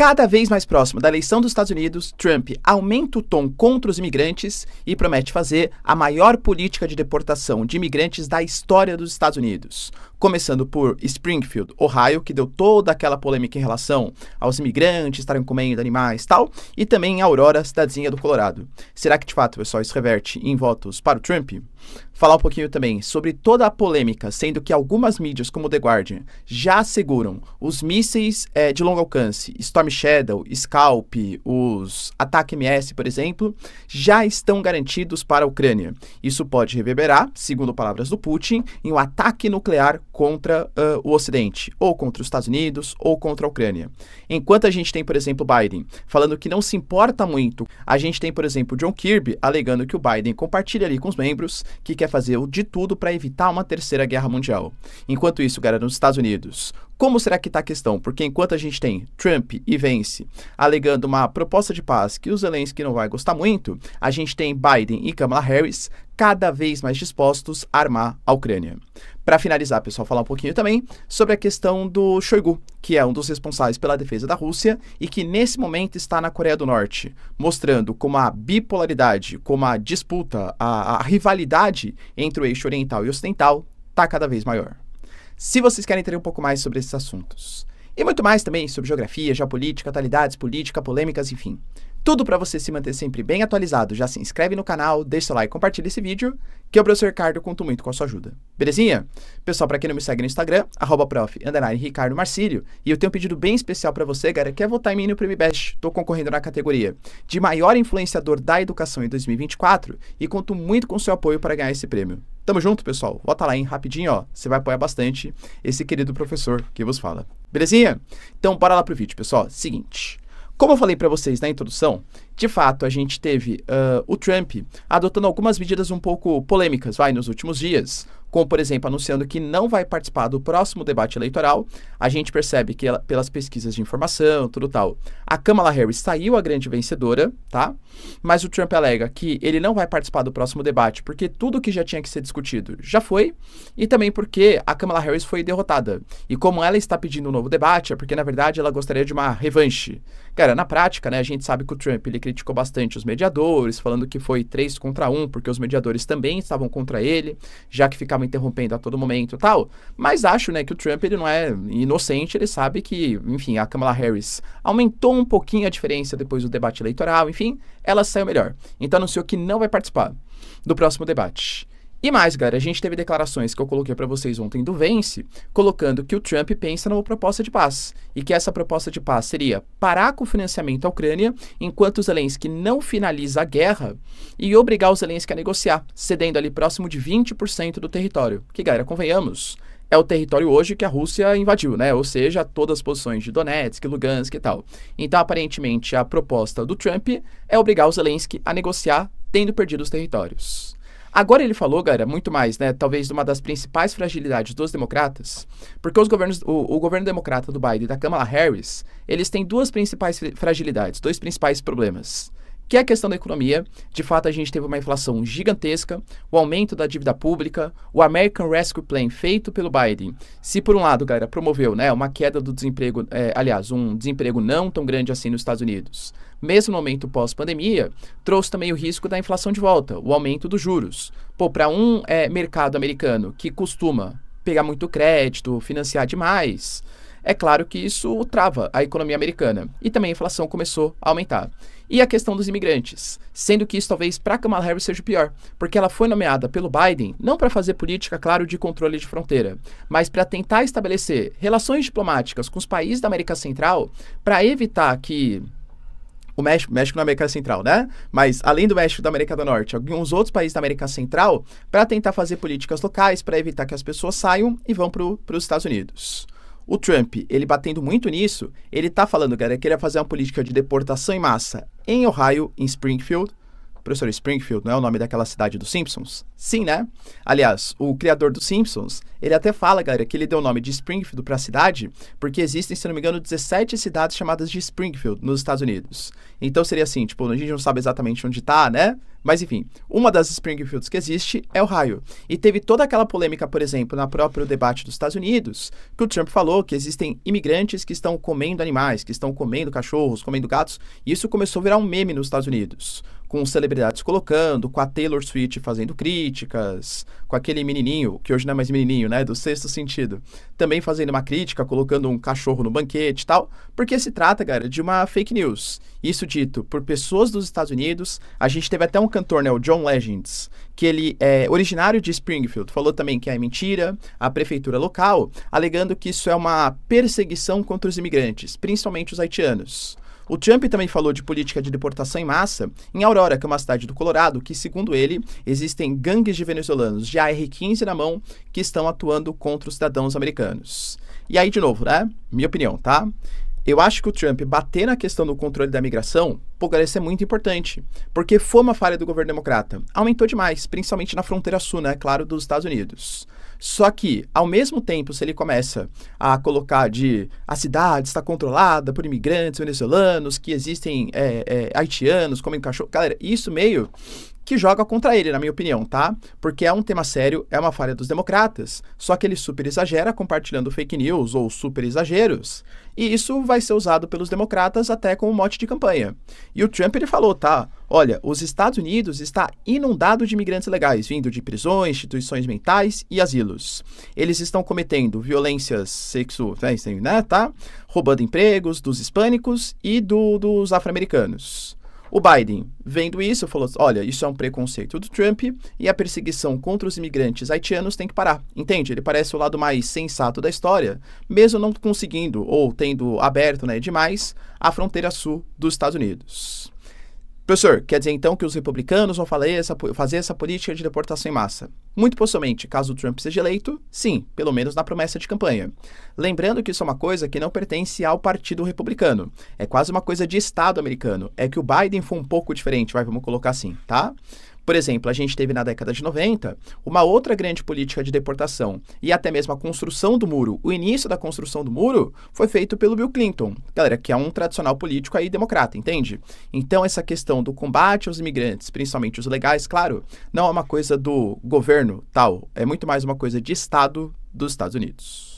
Cada vez mais próximo da eleição dos Estados Unidos, Trump aumenta o tom contra os imigrantes e promete fazer a maior política de deportação de imigrantes da história dos Estados Unidos. Começando por Springfield, Ohio, que deu toda aquela polêmica em relação aos imigrantes estarem comendo animais e tal, e também em Aurora, cidadezinha do Colorado. Será que, de fato, pessoal, isso reverte em votos para o Trump? Falar um pouquinho também sobre toda a polêmica, sendo que algumas mídias, como The Guardian, já asseguram os mísseis de longo alcance, Storm Shadow, Scalp, os Ataque-MS, por exemplo, já estão garantidos para a Ucrânia. Isso pode reverberar, segundo palavras do Putin, em um ataque nuclear contra o Ocidente, ou contra os Estados Unidos, ou contra a Ucrânia. Enquanto a gente tem, por exemplo, Biden falando que não se importa muito, a gente tem, por exemplo, John Kirby alegando que o Biden compartilha ali com os membros que quer fazer de tudo para evitar uma terceira guerra mundial. Enquanto isso, galera, nos Estados Unidos, como será que está a questão? Porque enquanto a gente tem Trump e Vance alegando uma proposta de paz que o Zelensky não vai gostar muito, a gente tem Biden e Kamala Harris cada vez mais dispostos a armar a Ucrânia. Para finalizar, pessoal, falar um pouquinho também sobre a questão do Shoigu, que é um dos responsáveis pela defesa da Rússia e que nesse momento está na Coreia do Norte, mostrando como a bipolaridade, como a disputa, a rivalidade entre o eixo oriental e ocidental está cada vez maior. Se vocês querem entender um pouco mais sobre esses assuntos, e muito mais também sobre geografia, geopolítica, atualidades, política, polêmicas, enfim, tudo para você se manter sempre bem atualizado, já se inscreve no canal, deixa seu like e compartilha esse vídeo, que o professor Ricardo conto muito com a sua ajuda. Belezinha? Pessoal, para quem não me segue no Instagram, @prof_Ricardo Marcílio, e eu tenho um pedido bem especial para você, galera, que é votar em mim no Prêmio Best. Tô concorrendo na categoria de maior influenciador da educação em 2024 e conto muito com o seu apoio para ganhar esse prêmio. Tamo junto, pessoal. Vota lá, hein? Rapidinho, ó. Você vai apoiar bastante esse querido professor que vos fala. Belezinha? Então, bora lá pro vídeo, pessoal. Seguinte. Como eu falei para vocês na introdução, de fato, a gente teve o Trump adotando algumas medidas um pouco polêmicas, nos últimos dias, como, por exemplo, anunciando que não vai participar do próximo debate eleitoral. A gente percebe que, pelas pesquisas de informação, tudo tal, a Kamala Harris saiu a grande vencedora, tá? Mas o Trump alega que ele não vai participar do próximo debate porque tudo que já tinha que ser discutido já foi, e também porque a Kamala Harris foi derrotada. E como ela está pedindo um novo debate, é porque, na verdade, ela gostaria de uma revanche. Cara, na prática, né, a gente sabe que o Trump, ele criticou bastante os mediadores, falando que foi 3 contra 1, porque os mediadores também estavam contra ele, já que ficavam interrompendo a todo momento e tal. Mas acho, né, que o Trump, ele não é inocente, ele sabe que, enfim, a Kamala Harris aumentou um pouquinho a diferença depois do debate eleitoral, enfim, ela saiu melhor. Então anunciou que não vai participar do próximo debate. E mais, galera, a gente teve declarações que eu coloquei para vocês ontem do Vance, colocando que o Trump pensa numa proposta de paz, e que essa proposta de paz seria parar com o financiamento à Ucrânia, enquanto o Zelensky não finaliza a guerra, e obrigar o Zelensky a negociar, cedendo ali próximo de 20% do território. Que, galera, convenhamos, é o território hoje que a Rússia invadiu, né? Ou seja, todas as posições de Donetsk, Lugansk e tal. Então, aparentemente, a proposta do Trump é obrigar o Zelensky a negociar, tendo perdido os territórios. Agora ele falou, galera, muito mais, né, talvez uma das principais fragilidades dos democratas, porque o governo democrata do Biden e da Kamala Harris, eles têm duas principais fragilidades, dois principais problemas, que é a questão da economia. De fato, a gente teve uma inflação gigantesca, o aumento da dívida pública, o American Rescue Plan feito pelo Biden. Se por um lado, galera, promoveu, né, uma queda do desemprego, um desemprego não tão grande assim nos Estados Unidos, mesmo no momento pós-pandemia, trouxe também o risco da inflação de volta, o aumento dos juros. Para um mercado americano que costuma pegar muito crédito, financiar demais, é claro que isso trava a economia americana. E também a inflação começou a aumentar. E a questão dos imigrantes, sendo que isso talvez para Kamala Harris seja o pior, porque ela foi nomeada pelo Biden não para fazer política, claro, de controle de fronteira, mas para tentar estabelecer relações diplomáticas com os países da América Central para evitar que o México na América Central, né? Mas além do México e da América do Norte, alguns outros países da América Central, para tentar fazer políticas locais, para evitar que as pessoas saiam e vão para os Estados Unidos. O Trump, ele batendo muito nisso, ele tá falando, galera, que ele ia fazer uma política de deportação em massa em Ohio, em Springfield. Professor, Springfield não é o nome daquela cidade dos Simpsons? Sim, né? Aliás, o criador dos Simpsons, ele até fala, galera, que ele deu o nome de Springfield para a cidade, porque existem, se não me engano, 17 cidades chamadas de Springfield nos Estados Unidos. Então seria assim, tipo, a gente não sabe exatamente onde tá, né? Mas enfim, uma das Springfields que existe é Ohio. E teve toda aquela polêmica, por exemplo, na próprio debate dos Estados Unidos, que o Trump falou que existem imigrantes que estão comendo animais, que estão comendo cachorros, comendo gatos, e isso começou a virar um meme nos Estados Unidos, com celebridades colocando, com a Taylor Swift fazendo críticas, com aquele menininho, que hoje não é mais menininho, né, do Sexto Sentido, também fazendo uma crítica, colocando um cachorro no banquete e tal, porque se trata, galera, de uma fake news. Isso dito por pessoas dos Estados Unidos. A gente teve até um cantor, né, o John Legends, que ele é originário de Springfield, falou também que é mentira, a prefeitura local, alegando que isso é uma perseguição contra os imigrantes, principalmente os haitianos. O Trump também falou de política de deportação em massa em Aurora, que é uma cidade do Colorado, que, segundo ele, existem gangues de venezuelanos de AR-15 na mão que estão atuando contra os cidadãos americanos. E aí, de novo, né? Minha opinião, tá? Eu acho que o Trump bater na questão do controle da migração, isso é muito importante, porque foi uma falha do governo democrata. Aumentou demais, principalmente na fronteira sul, né, claro, dos Estados Unidos. Só que, ao mesmo tempo, se ele começa a colocar a cidade está controlada por imigrantes venezuelanos, que existem haitianos, comem cachorro, galera, isso meio que joga contra ele, na minha opinião, tá? Porque é um tema sério, é uma falha dos democratas, só que ele super exagera compartilhando fake news ou super exageros, e isso vai ser usado pelos democratas até como mote de campanha. E o Trump, ele falou, tá? Olha, os Estados Unidos está inundado de imigrantes ilegais, vindo de prisões, instituições mentais e asilos. Eles estão cometendo violências sexuais, né, tá? Roubando empregos dos hispânicos e dos afro-americanos. O Biden, vendo isso, falou, olha, isso é um preconceito do Trump e a perseguição contra os imigrantes haitianos tem que parar. Entende? Ele parece o lado mais sensato da história, mesmo não conseguindo ou tendo aberto, né, demais a fronteira sul dos Estados Unidos. Professor, quer dizer então que os republicanos vão fazer essa política de deportação em massa? Muito possivelmente, caso o Trump seja eleito, sim, pelo menos na promessa de campanha. Lembrando que isso é uma coisa que não pertence ao Partido Republicano. É quase uma coisa de Estado americano. É que o Biden foi um pouco diferente, vamos colocar assim, tá? Por exemplo, a gente teve na década de 90 uma outra grande política de deportação e até mesmo a construção do muro. O início da construção do muro foi feito pelo Bill Clinton, galera, que é um tradicional político aí democrata, entende? Então essa questão do combate aos imigrantes, principalmente os legais, claro, não é uma coisa do governo tal, é muito mais uma coisa de Estado dos Estados Unidos.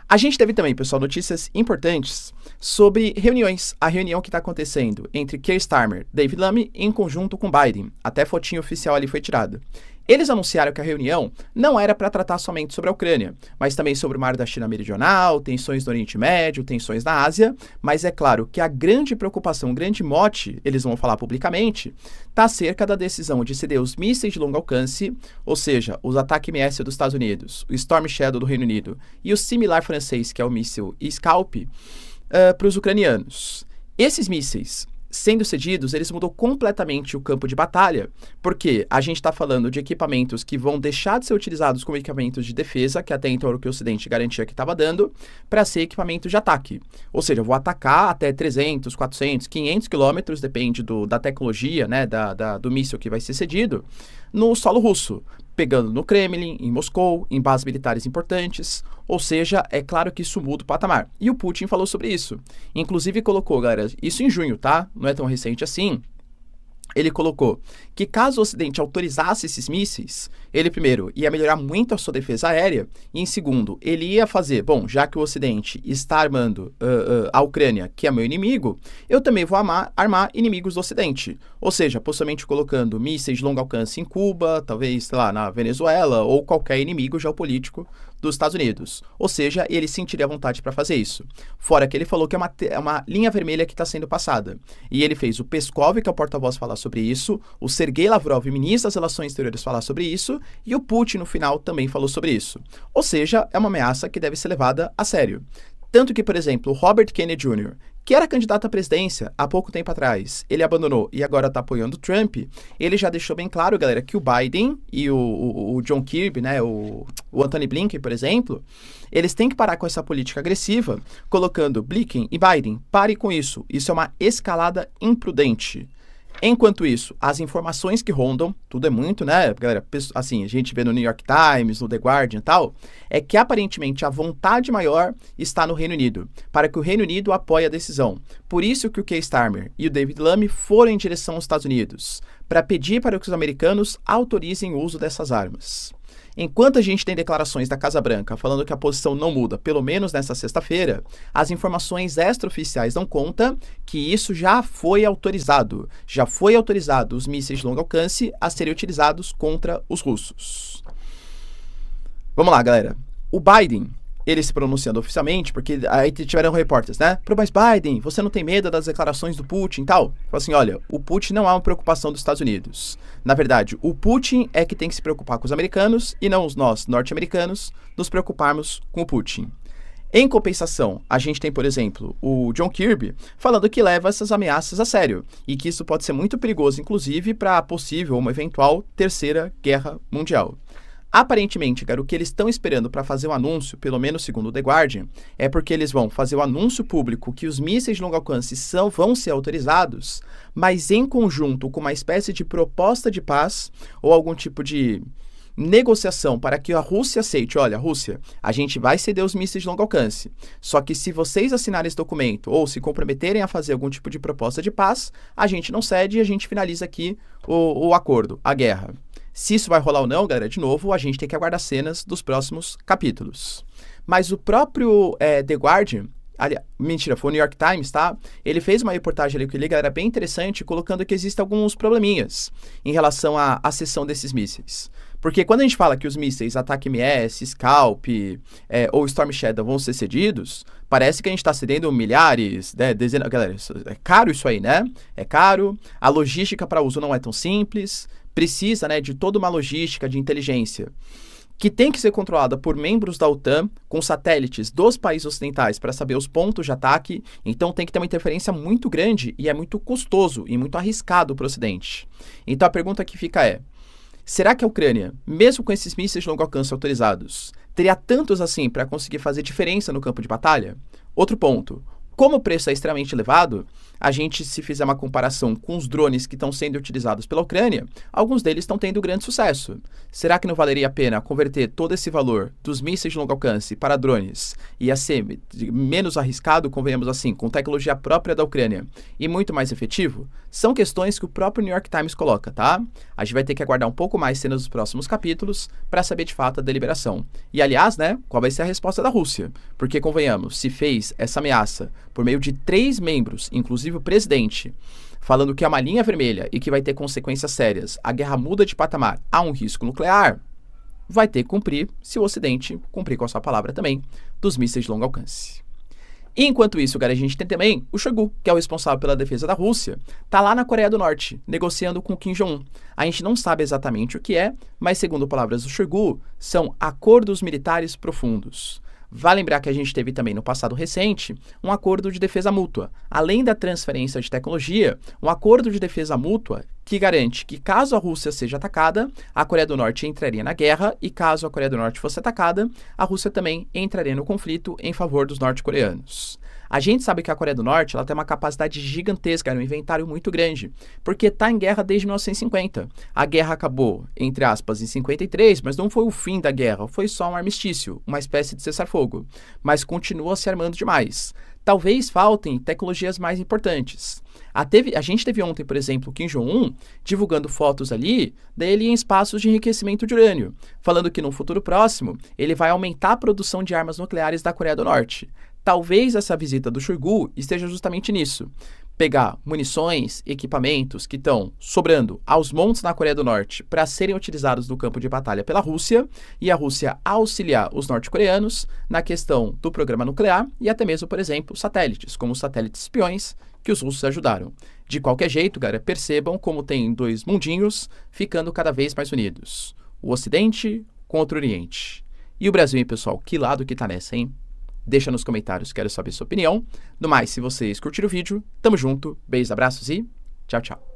A gente teve também, pessoal, notícias importantes sobre reuniões. A reunião que está acontecendo entre Keir Starmer, David Lammy, em conjunto com Biden. Até fotinho oficial ali foi tirada. Eles anunciaram que a reunião não era para tratar somente sobre a Ucrânia, mas também sobre o Mar da China Meridional, tensões no Oriente Médio, tensões na Ásia, mas é claro que a grande preocupação, o grande mote, eles vão falar publicamente, está acerca da decisão de ceder os mísseis de longo alcance, ou seja, os ataques MS dos Estados Unidos, o Storm Shadow do Reino Unido e o similar francês, que é o míssil Scalp, para os ucranianos. Esses mísseis sendo cedidos, eles mudam completamente o campo de batalha, porque a gente está falando de equipamentos que vão deixar de ser utilizados como equipamentos de defesa, que até então era o que o Ocidente garantia que estava dando, para ser equipamento de ataque. Ou seja, eu vou atacar até 300, 400, 500 quilômetros, depende da tecnologia, né, do míssil que vai ser cedido, no solo russo, pegando no Kremlin, em Moscou, em bases militares importantes. Ou seja, é claro que isso muda o patamar. E o Putin falou sobre isso. Inclusive colocou, galera, isso em junho, tá? Não é tão recente assim. Ele colocou que caso o Ocidente autorizasse esses mísseis, ele primeiro ia melhorar muito a sua defesa aérea e em segundo, ele ia fazer, bom, já que o Ocidente está armando a Ucrânia, que é meu inimigo, eu também vou armar inimigos do Ocidente. Ou seja, possivelmente colocando mísseis de longo alcance em Cuba, talvez, sei lá, na Venezuela ou qualquer inimigo geopolítico dos Estados Unidos. Ou seja, ele sentiria vontade para fazer isso. Fora que ele falou que é uma linha vermelha que está sendo passada. E ele fez o Peskov, que é o porta-voz, falar sobre isso, o Sergei Lavrov, ministro das Relações Exteriores, falar sobre isso, e o Putin, no final, também falou sobre isso. Ou seja, é uma ameaça que deve ser levada a sério. Tanto que, por exemplo, o Robert Kennedy Jr., que era candidato à presidência há pouco tempo atrás, ele abandonou e agora está apoiando o Trump, ele já deixou bem claro, galera, que o Biden e o John Kirby, né, o Anthony Blinken, por exemplo, eles têm que parar com essa política agressiva, colocando Blinken e Biden, pare com isso, isso é uma escalada imprudente. Enquanto isso, as informações que rondam, tudo é muito, né, galera? Assim, a gente vê no New York Times, no The Guardian e tal, é que aparentemente a vontade maior está no Reino Unido, para que o Reino Unido apoie a decisão. Por isso que o Keir Starmer e o David Lammy foram em direção aos Estados Unidos, para pedir para que os americanos autorizem o uso dessas armas. Enquanto a gente tem declarações da Casa Branca falando que a posição não muda, pelo menos nesta sexta-feira, as informações extraoficiais dão conta que isso já foi autorizado os mísseis de longo alcance a serem utilizados contra os russos. Vamos lá, galera. O Biden, ele se pronunciando oficialmente, porque aí tiveram repórteres, né? Mas Biden, você não tem medo das declarações do Putin e tal? Falou assim, olha, o Putin não é uma preocupação dos Estados Unidos. Na verdade, o Putin é que tem que se preocupar com os americanos e não nós, norte-americanos, nos preocuparmos com o Putin. Em compensação, a gente tem, por exemplo, o John Kirby falando que leva essas ameaças a sério e que isso pode ser muito perigoso, inclusive, para a possível, uma eventual terceira guerra mundial. Aparentemente, cara, o que eles estão esperando para fazer o anúncio, pelo menos segundo o The Guardian, é porque eles vão fazer o anúncio público que os mísseis de longo alcance vão ser autorizados, mas em conjunto com uma espécie de proposta de paz ou algum tipo de negociação para que a Rússia aceite, olha, Rússia, a gente vai ceder os mísseis de longo alcance, só que se vocês assinarem esse documento ou se comprometerem a fazer algum tipo de proposta de paz, a gente não cede e a gente finaliza aqui o acordo, a guerra. Se isso vai rolar ou não, galera, de novo, a gente tem que aguardar cenas dos próximos capítulos. Mas o próprio The Guardian, mentira, foi o New York Times, tá? Ele fez uma reportagem ali que ele era bem interessante, colocando que existem alguns probleminhas em relação à cessão desses mísseis. Porque quando a gente fala que os mísseis Ataque-MS, Scalp ou Storm Shadow vão ser cedidos, parece que a gente está cedendo milhares, né, dezenas... Galera, é caro isso aí, né? É caro, a logística para uso não é tão simples, precisa, né, de toda uma logística de inteligência que tem que ser controlada por membros da OTAN com satélites dos países ocidentais para saber os pontos de ataque, então tem que ter uma interferência muito grande e é muito custoso e muito arriscado para o Ocidente. Então a pergunta que fica é, será que a Ucrânia, mesmo com esses mísseis de longo alcance autorizados, teria tantos assim para conseguir fazer diferença no campo de batalha? Outro ponto, como o preço é extremamente elevado, a gente, se fizer uma comparação com os drones que estão sendo utilizados pela Ucrânia, alguns deles estão tendo grande sucesso. Será que não valeria a pena converter todo esse valor dos mísseis de longo alcance para drones? Ia ser menos arriscado, convenhamos assim, com tecnologia própria da Ucrânia e muito mais efetivo? São questões que o próprio New York Times coloca, tá? A gente vai ter que aguardar um pouco mais cenas dos próximos capítulos para saber de fato a deliberação. E aliás, né, qual vai ser a resposta da Rússia? Porque, convenhamos, se fez essa ameaça por meio de 3 membros, inclusive o presidente, falando que é uma linha vermelha e que vai ter consequências sérias, a guerra muda de patamar, há um risco nuclear, vai ter que cumprir, se o Ocidente cumprir com a sua palavra também, dos mísseis de longo alcance. E enquanto isso, cara, a gente tem também o Shoigu, que é o responsável pela defesa da Rússia, tá lá na Coreia do Norte, negociando com Kim Jong-un. A gente não sabe exatamente o que é, mas segundo palavras do Shoigu, são acordos militares profundos. Vale lembrar que a gente teve também no passado recente um acordo de defesa mútua. Além da transferência de tecnologia, um acordo de defesa mútua que garante que caso a Rússia seja atacada, a Coreia do Norte entraria na guerra e caso a Coreia do Norte fosse atacada, a Rússia também entraria no conflito em favor dos norte-coreanos. A gente sabe que a Coreia do Norte ela tem uma capacidade gigantesca, um inventário muito grande, porque está em guerra desde 1950. A guerra acabou, entre aspas, em 53, mas não foi o fim da guerra, foi só um armistício, uma espécie de cessar-fogo, mas continua se armando demais. Talvez faltem tecnologias mais importantes. A gente teve ontem, por exemplo, Kim Jong-un divulgando fotos ali dele em espaços de enriquecimento de urânio, falando que no futuro próximo ele vai aumentar a produção de armas nucleares da Coreia do Norte. Talvez essa visita do Shoigu esteja justamente nisso. Pegar munições, equipamentos que estão sobrando aos montes na Coreia do Norte para serem utilizados no campo de batalha pela Rússia e a Rússia auxiliar os norte-coreanos na questão do programa nuclear e até mesmo, por exemplo, satélites, como os satélites espiões que os russos ajudaram. De qualquer jeito, galera, percebam como tem 2 mundinhos ficando cada vez mais unidos. O Ocidente contra o Oriente. E o Brasil, hein, pessoal? Que lado que tá nessa, hein? Deixa nos comentários, quero saber sua opinião. No mais, se vocês curtiram o vídeo, tamo junto, beijos, abraços e tchau, tchau.